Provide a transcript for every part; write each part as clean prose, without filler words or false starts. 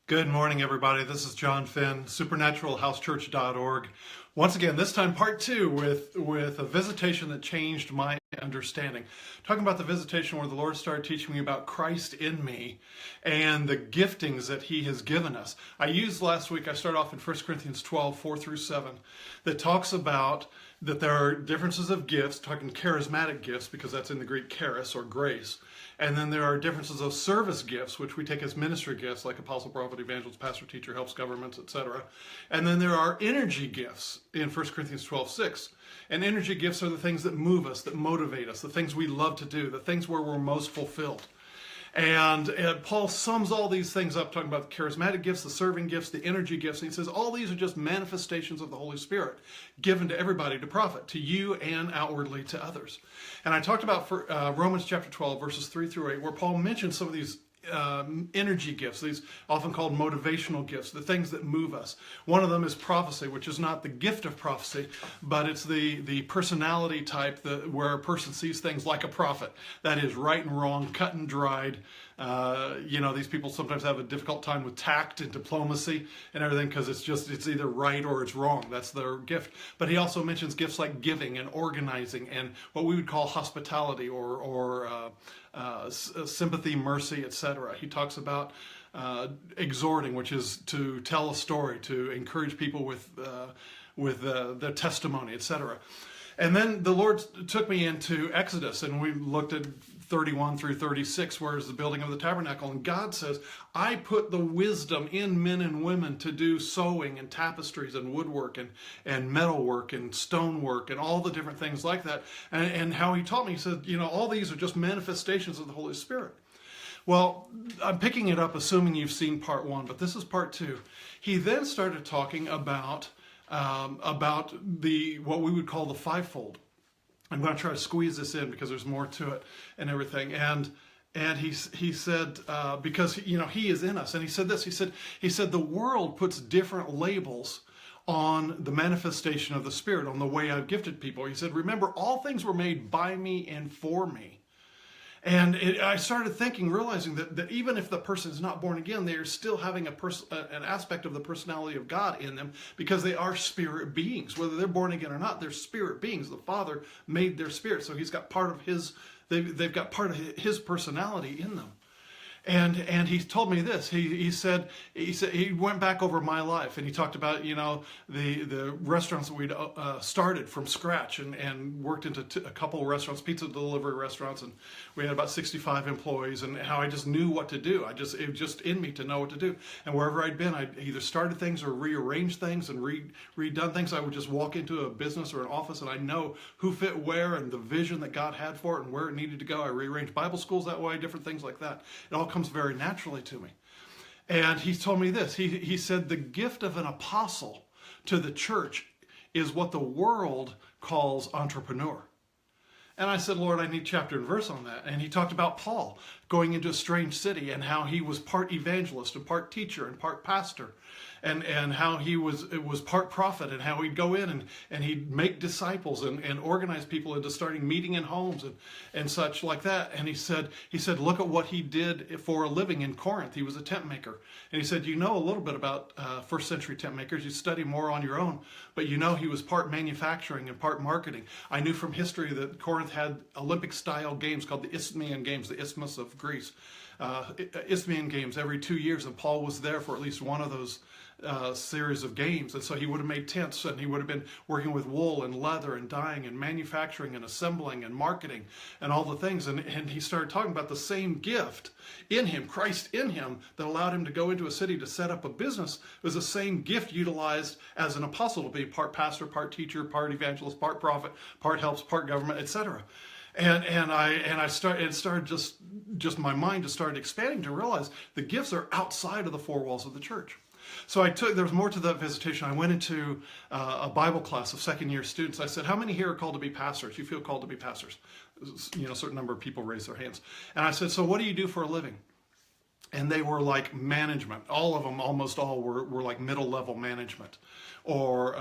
Good morning, everybody. This is John Fenn, supernaturalhousechurch.org. Once again, this time part two with a visitation that changed my understanding. Talking about the visitation where the Lord started teaching me about Christ in me and the giftings that He has given us. I used last week, I started off in 1 Corinthians 12, 4 through 7, that talks about that there are differences of gifts, talking charismatic gifts, because that's in the Greek charis or grace. And then there are differences of service gifts, which we take as ministry gifts, like apostle, prophet, evangelist, pastor, teacher, helps governments, etc. And then there are energy gifts in 1 Corinthians 12, 6. And energy gifts are the things that move us, that motivate us, the things we love to do, the things where we're most fulfilled. And Paul sums all these things up, talking about the charismatic gifts, the serving gifts, the energy gifts. And he says all these are just manifestations of the Holy Spirit given to everybody to profit, to you and outwardly to others. And I talked about Romans chapter 12, verses 3 through 8, where Paul mentions some of these energy gifts, these often called motivational gifts, the things that move us. One of them is prophecy, which is not the gift of prophecy, but it's the personality type where a person sees things like a prophet. That is right and wrong, cut and dried. These people sometimes have a difficult time with tact and diplomacy and everything because it's either right or it's wrong. That's their gift. But he also mentions gifts like giving and organizing and what we would call hospitality or sympathy, mercy, etc. He talks about exhorting, which is to tell a story, to encourage people with their testimony, etc. And then the Lord took me into Exodus, and we looked at 31 through 36, where is the building of the tabernacle. And God says, I put the wisdom in men and women to do sewing and tapestries and woodwork and metalwork and stonework and all the different things like that. And how he taught me, he said, all these are just manifestations of the Holy Spirit. Well, I'm picking it up assuming you've seen part one, but this is part two. He then started talking about what we would call the fivefold. I'm going to try to squeeze this in because there's more to it and everything. And he said because he is in us, and he said this. He said the world puts different labels on the manifestation of the Spirit, on the way I've gifted people. He said, remember, all things were made by me and for me. And I started realizing that even if the person is not born again, they are still having an aspect of the personality of God in them because they are spirit beings. Whether they're born again or not, they're spirit beings. The Father made their spirit, so He's got part of they've got part of His personality in them. And he told me this. He said he went back over my life, and he talked about the restaurants that we'd started from scratch and worked into a couple of restaurants, pizza delivery restaurants, and we had about 65 employees, and how I just knew what to do. It was just in me to know what to do. And wherever I'd been, I either started things or rearranged things and redone things. I would just walk into a business or an office, and I know who fit where and the vision that God had for it and where it needed to go. I rearranged Bible schools that way, different things like that. It all comes very naturally to me. And he told me this. He said the gift of an apostle to the church is what the world calls entrepreneur. And I said, Lord, I need chapter and verse on that. And he talked about Paul going into a strange city and how he was part evangelist and part teacher and part pastor. And how he was part prophet, and how he'd go in and he'd make disciples and organize people into starting meeting in homes and such like that. And he said, look at what he did for a living in Corinth. He was a tent maker. And he said, you know a little bit about first century tent makers. You study more on your own, but he was part manufacturing and part marketing. I knew from history that Corinth had Olympic style games called the Isthmian Games, the Isthmus of Greece. Isthmian Games every 2 years, and Paul was there for at least one of those series of games. And so he would have made tents, and he would have been working with wool and leather and dyeing and manufacturing and assembling and marketing and all the things. And he started talking about the same gift in him, Christ in him, that allowed him to go into a city to set up a business. It was the same gift utilized as an apostle to be part pastor, part teacher, part evangelist, part prophet, part helps, part government, etc. And I started just my mind just started expanding to realize the gifts are outside of the four walls of the church. So there was more to that visitation. I went into a Bible class of second-year students. I said, how many here are called to be pastors? You feel called to be pastors? A certain number of people raised their hands. And I said, so what do you do for a living? and they were like management. All of them, almost all, were like middle-level management, or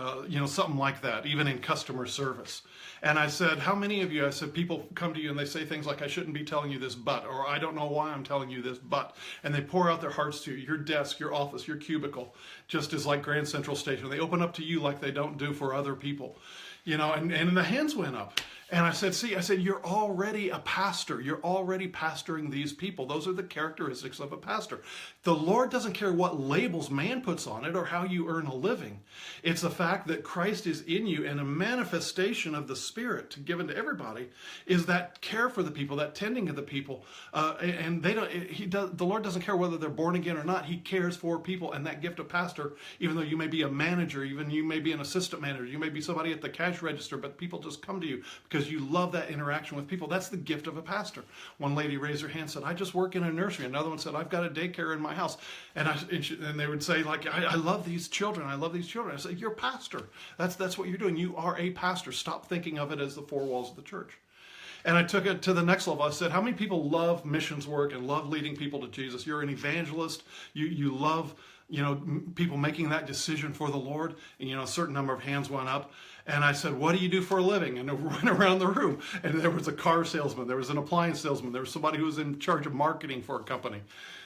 something like that, even in customer service. And I said, how many of you, I said, people come to you and they say things like, I shouldn't be telling you this, but, or I don't know why I'm telling you this, but, and they pour out their hearts to you. Your desk, your office, your cubicle, just is like Grand Central Station. They open up to you like they don't do for other people, and the hands went up. And I said, you're already a pastor. You're already pastoring these people. Those are the characteristics of a pastor. The Lord doesn't care what labels man puts on it or how you earn a living. It's the fact that Christ is in you, and a manifestation of the Spirit given to everybody is that care for the people, that tending to the people. And the Lord doesn't care whether they're born again or not. He cares for people, and that gift of pastor, even though you may be a manager, even you may be an assistant manager, you may be somebody at the cash register, but people just come to you because you love that interaction with people. That's the gift of a pastor. One lady raised her hand and said, I just work in a nursery. Another one said, I've got a daycare in my house. And they would say, like, I love these children. I love these children. I said, you're a pastor. That's what you're doing. You are a pastor. Stop thinking of it as the four walls of the church. And I took it to the next level. I said, how many people love missions work and love leading people to Jesus? You're an evangelist. You love people making that decision for the Lord. And, a certain number of hands went up. And I said, what do you do for a living? And I went around the room. And there was a car salesman. There was an appliance salesman. There was somebody who was in charge of marketing for a company.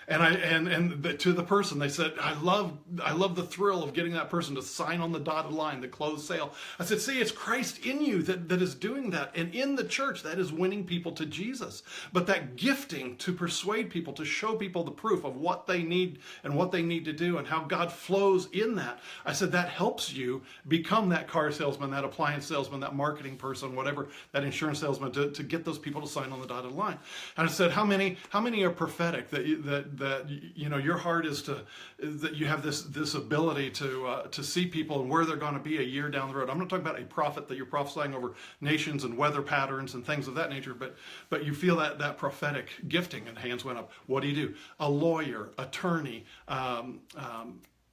And to the person, they said, I love the thrill of getting that person to sign on the dotted line, the closed sale. I said, see, it's Christ in you that is doing that. And in the church, that is winning people to Jesus. But that gifting to persuade people, to show people the proof of what they need and what they need to do and how God flows in that. I said, that helps you become that car salesman, that appliance salesman, that marketing person, whatever, that insurance salesman, to get those people to sign on the dotted line. And I said, how many are prophetic that your heart is that you have this ability to see people and where they're going to be a year down the road. I'm not talking about a prophet that you're prophesying over nations and weather patterns and things of that nature, but you feel that prophetic gifting. And hands went up. What do you do? A lawyer, attorney,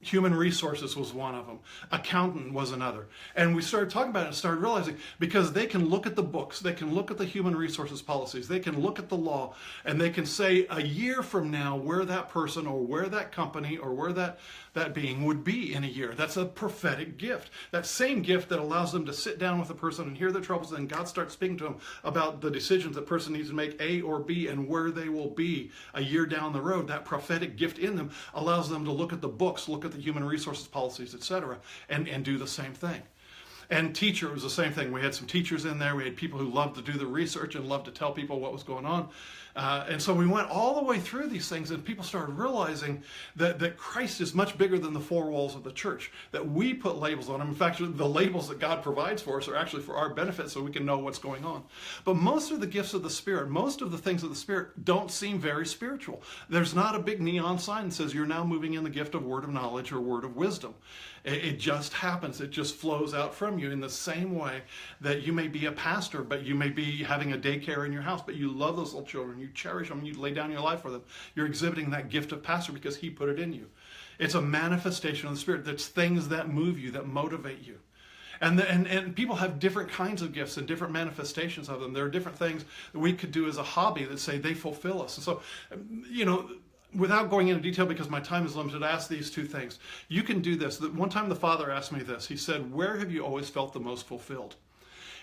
human resources was one of them. Accountant was another. And we started talking about it and started realizing, because they can look at the books, they can look at the human resources policies, they can look at the law, and they can say a year from now where that person or where that company or where that being would be in a year. That's a prophetic gift. That same gift that allows them to sit down with a person and hear their troubles, and then God starts speaking to them about the decisions that person needs to make, A or B, and where they will be a year down the road. That prophetic gift in them allows them to look at the books, look at the human resources policies, etc., and do the same thing. And teacher was the same thing. We had some teachers in there. We had people who loved to do the research and loved to tell people what was going on. And so we went all the way through these things, and people started realizing that Christ is much bigger than the four walls of the church, that we put labels on him. In fact, the labels that God provides for us are actually for our benefit so we can know what's going on. But most of the gifts of the Spirit, most of the things of the Spirit don't seem very spiritual. There's not a big neon sign that says you're now moving in the gift of word of knowledge or word of wisdom. It just happens. It just flows out from you in the same way that you may be a pastor, but you may be having a daycare in your house, but you love those little children. You cherish them. You lay down your life for them. You're exhibiting that gift of pastor because he put it in you. It's a manifestation of the Spirit. That's things that move you, that motivate you. And people have different kinds of gifts and different manifestations of them. There are different things that we could do as a hobby that say they fulfill us. And so, without going into detail because my time is limited, I ask these two things. You can do this. One time the Father asked me this. He said, where have you always felt the most fulfilled?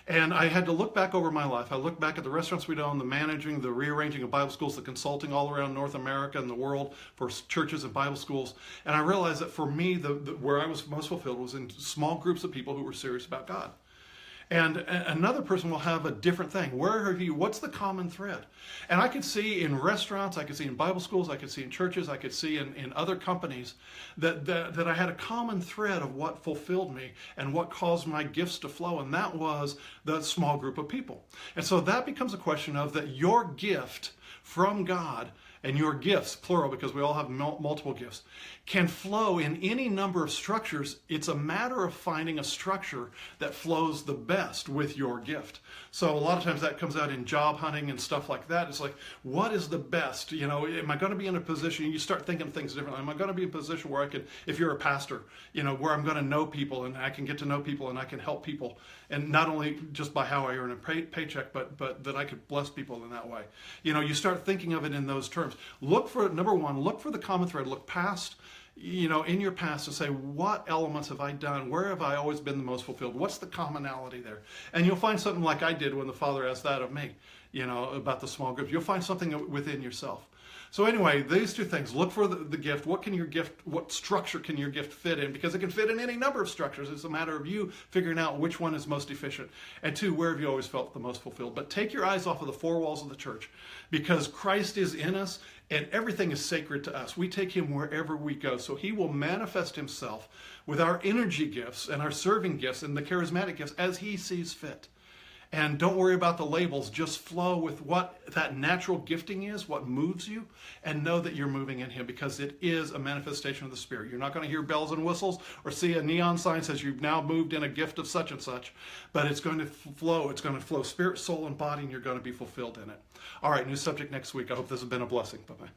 And I had to look back over my life. I looked back at the restaurants we'd owned, the managing, the rearranging of Bible schools, the consulting all around North America and the world for churches and Bible schools. And I realized that for me, where I was most fulfilled was in small groups of people who were serious about God. And another person will have a different thing. What's the common thread? And I could see in restaurants, I could see in Bible schools, I could see in churches, I could see in other companies that I had a common thread of what fulfilled me and what caused my gifts to flow. And that was the small group of people. And so that becomes a question of that your gift from God, and your gifts, plural, because we all have multiple gifts, can flow in any number of structures. It's a matter of finding a structure that flows the best with your gift. So a lot of times that comes out in job hunting and stuff like that. It's like, what is the best? Am I going to be in a position, you start thinking of things differently. Am I going to be in a position where I can, if you're a pastor, where I'm going to know people and I can get to know people and I can help people, and not only just by how I earn a paycheck, but that I could bless people in that way. You start thinking of it in those terms. terms. Look for, number one, look for the common thread. Look past, in your past to say, what elements have I done? Where have I always been the most fulfilled? What's the commonality there? And you'll find something like I did when the Father asked that of me, about the small groups. You'll find something within yourself. So anyway, these two things, look for the gift. What structure can your gift fit in? Because it can fit in any number of structures. It's a matter of you figuring out which one is most efficient. And two, where have you always felt the most fulfilled? But take your eyes off of the four walls of the church, because Christ is in us and everything is sacred to us. We take him wherever we go. So he will manifest himself with our energy gifts and our serving gifts and the charismatic gifts as he sees fit. And don't worry about the labels. Just flow with what that natural gifting is, what moves you, and know that you're moving in him, because it is a manifestation of the Spirit. You're not going to hear bells and whistles or see a neon sign says you've now moved in a gift of such and such, but it's going to flow. It's going to flow spirit, soul, and body, and you're going to be fulfilled in it. All right, new subject next week. I hope this has been a blessing. Bye-bye.